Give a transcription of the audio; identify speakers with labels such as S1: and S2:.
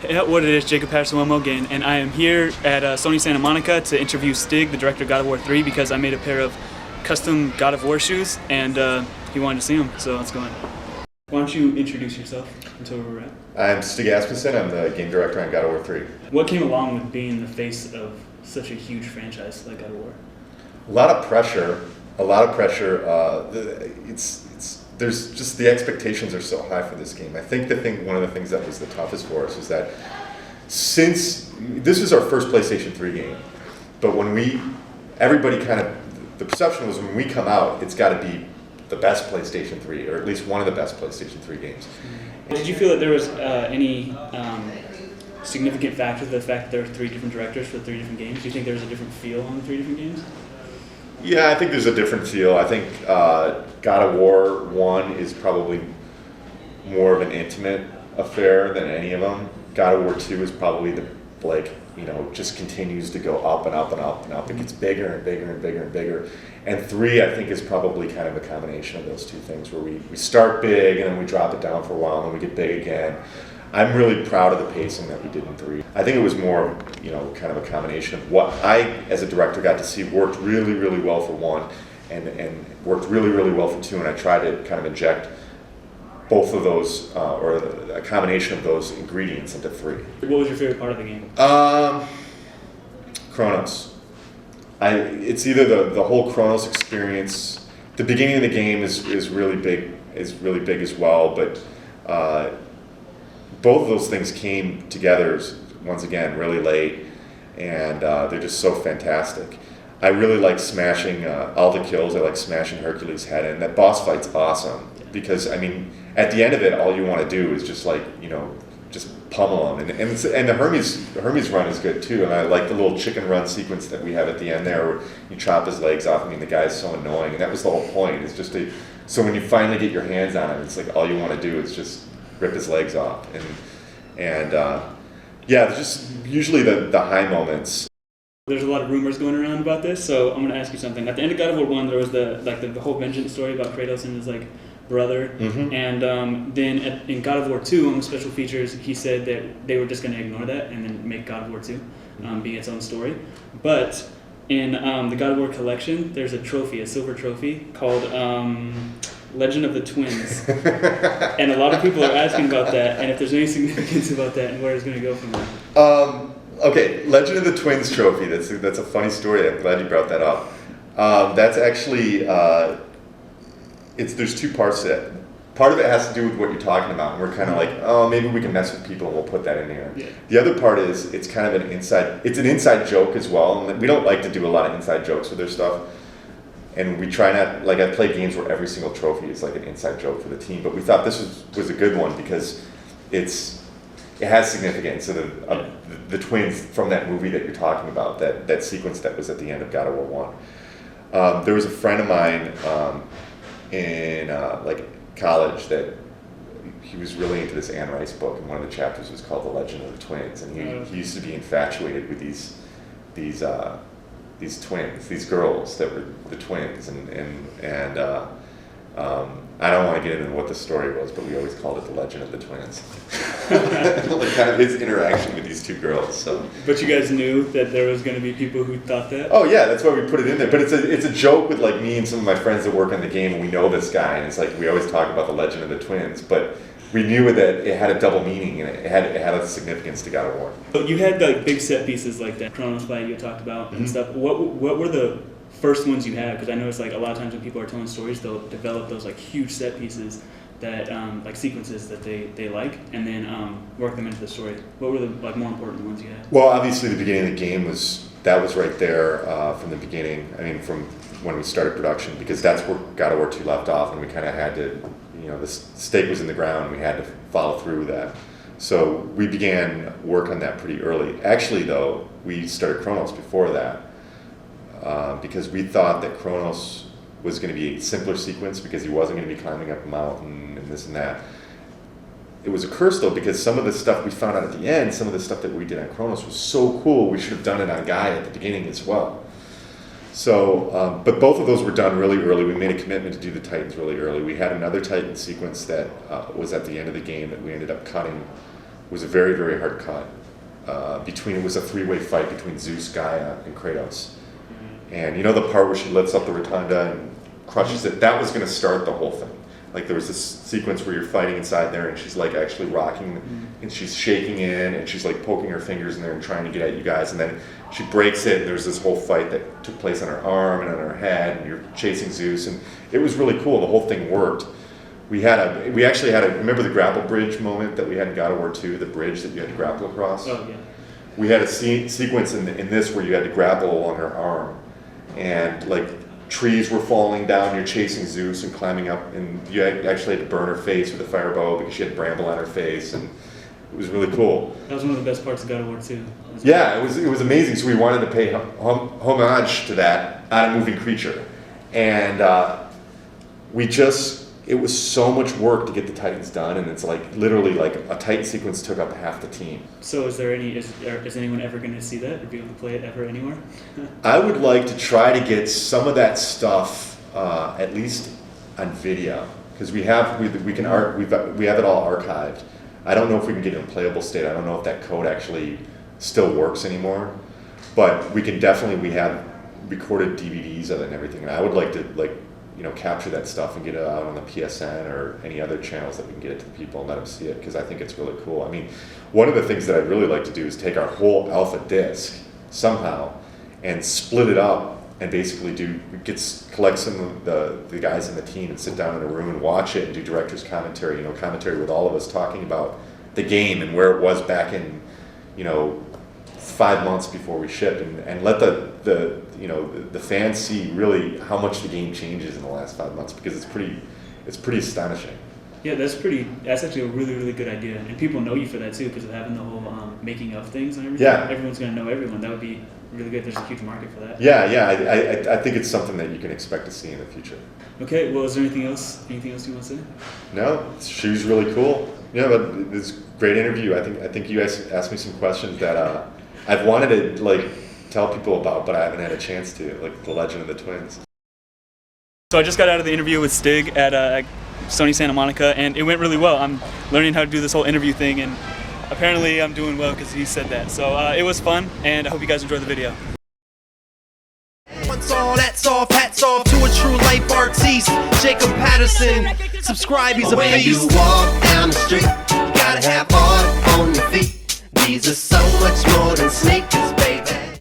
S1: Yeah, what it is, Jacob Patterson again, and I am here at Sony Santa Monica to interview Stig, the director of God of War 3, because I made a pair of custom God of War shoes, and he wanted to see them, so let's go in. Why don't you introduce yourself until where we're at?
S2: I'm Stig Asmussen. I'm the game director on God of War 3.
S1: What came along with being the face of such a huge franchise like God of War?
S2: A lot of pressure. There's just the expectations are so high for this game. I think one of the things that was the toughest for us is that since this was our first PlayStation 3 game, but everybody the perception was when we come out, it's got to be the best PlayStation 3, or at least one of the best PlayStation 3 games.
S1: Did you feel that there was any significant factor to the fact that there were 3 different directors for 3 different games? Do you think there was a different feel on the 3 different games?
S2: Yeah, I think there's a different feel. I think God of War 1 is probably more of an intimate affair than any of them. God of War 2 is probably just continues to go up and up and up and up. It gets bigger and bigger and bigger and bigger. And 3, I think, is probably kind of a combination of those two things, where we start big and then we drop it down for a while and then we get big again. I'm really proud of the pacing that we did in 3. I think it was more, kind of a combination of what I, as a director, got to see worked really, really well for 1 and worked really, really well for 2, and I tried to kind of inject both of those, or a combination of those ingredients into 3.
S1: What was your favorite part of the game?
S2: Kronos. It's either the whole Kronos experience. The beginning of the game is really big as well, but both of those things came together once again really late, and they're just so fantastic. I really like smashing all the kills. I like smashing Hercules' head, and that boss fight's awesome because at the end of it, all you want to do is just just pummel him, and the Hermes run is good too, and I like the little chicken run sequence that we have at the end there where you chop his legs off. The guy's so annoying, and that was the whole point. Is just so when you finally get your hands on him, it's like all you want to do is just rip his legs off, and just usually the high moments.
S1: There's a lot of rumors going around about this, so I'm going to ask you something. At the end of God of War 1, there was the whole vengeance story about Kratos and his brother,
S2: mm-hmm.
S1: and then in God of War 2, on the special features, he said that they were just going to ignore that and then make God of War 2 be its own story. But in the God of War collection, there's a trophy, a silver trophy called Legend of the Twins, and a lot of people are asking about that, and if there's any significance about that, and where it's going to go from there.
S2: Okay, Legend of the Twins trophy. That's a funny story. I'm glad you brought that up. That's actually there's 2 parts to it. Part of it has to do with what you're talking about, and we're kind of like, oh, maybe we can mess with people and we'll put that in here.
S1: Yeah.
S2: The other part is it's kind of an inside joke as well, and we don't like to do a lot of inside jokes with their stuff. And we try not, I play games where every single trophy is like an inside joke for the team, but we thought this was a good one because it has significance. So the twins from that movie that you're talking about, that sequence that was at the end of God of War 1. There was a friend of mine in college that he was really into this Anne Rice book, and one of the chapters was called The Legend of the Twins, and he used to be infatuated with these twins, these girls that were the twins, and I don't want to get into what the story was, but we always called it The Legend of the Twins. Kind of his interaction with these 2 girls. So.
S1: But you guys knew that there was going to be people who thought that?
S2: Oh yeah, that's why we put it in there. But it's a joke with me and some of my friends that work on the game, and we know this guy, and it's we always talk about The Legend of the Twins, but we knew that it had a double meaning, and it had a significance to God of War.
S1: So you had big set pieces like that Kronos fight you talked about and stuff. What were the first ones you had? Because I noticed a lot of times when people are telling stories, they'll develop those huge set pieces that sequences that they like, and then work them into the story. What were the more important ones you had?
S2: Well, obviously the beginning of the game was right there from the beginning. From when we started production, because that's where God of War 2 left off, and we kind of had to, the stake was in the ground. We had to follow through with that. So we began work on that pretty early. Actually, though, we started Kronos before that because we thought that Kronos was going to be a simpler sequence because he wasn't going to be climbing up a mountain and this and that. It was a curse, though, because some of the stuff we found out at the end, some of the stuff that we did on Kronos was so cool, we should have done it on Gaia at the beginning as well. So, but both of those were done really early. We made a commitment to do the Titans really early. We had another Titan sequence that was at the end of the game that we ended up cutting was a very, very hard cut. It was a 3-way fight between Zeus, Gaia, and Kratos. And you know the part where she lifts up the rotunda and crushes it? That was going to start the whole thing. Like there was this sequence where you're fighting inside there and she's like actually rocking and she's shaking in and she's like poking her fingers in there and trying to get at you guys, and then she breaks it and there's this whole fight that took place on her arm and on her head and you're chasing Zeus, and it was really cool. The whole thing worked. We actually had remember the grapple bridge moment that we had in God of War 2, the bridge that you had to grapple across?
S1: Oh, yeah.
S2: We had a sequence in this where you had to grapple along her arm, and like trees were falling down, you're chasing Zeus and climbing up, and you actually had to burn her face with a fire bow because she had bramble on her face, and it was really cool.
S1: That was one of the best parts of God of War 2.
S2: Yeah, it was amazing. So we wanted to pay homage to that on a moving creature, and it was so much work to get the Titans done, and it's like literally like a Titan sequence took up half the team.
S1: So is anyone ever going to see that or be able to play it ever anywhere?
S2: I would like to try to get some of that stuff at least on video, because we have it all archived. I don't know if we can get it in playable state. I don't know if that code actually still works anymore, but we have recorded DVDs of it and everything, and I would like to capture that stuff and get it out on the PSN or any other channels that we can get it to the people and let them see it, because I think it's really cool. I mean, one of the things that I'd really like to do is take our whole alpha disc somehow and split it up and basically collect some of the guys in the team and sit down in a room and watch it and do director's commentary, commentary with all of us talking about the game and where it was back in, 5 months before we shipped, and let the fans see really how much the game changes in the last 5 months, because it's pretty astonishing.
S1: Yeah, that's actually a really, really good idea, and people know you for that too, because of having the whole making of things and everything.
S2: Yeah.
S1: Everyone's going to know everyone. That would be really good. There's a huge market for that.
S2: Yeah, I think it's something that you can expect to see in the future.
S1: Okay, well, is there anything else you want to say?
S2: No, she was really cool. Yeah, but it's a great interview. I think you guys asked me some questions that I've wanted to tell people about, but I haven't had a chance to, like the Legend of the Twins.
S1: So I just got out of the interview with Stig at Sony Santa Monica, and it went really well. I'm learning how to do this whole interview thing, and apparently I'm doing well because he said that. So it was fun, and I hope you guys enjoyed the video.
S3: Once all that's off, hats off to a true life artiste, Jacob Patterson. Subscribe, he's a beast. When you walk down the street, you gotta have art on your feet. These are so much more than sneakers.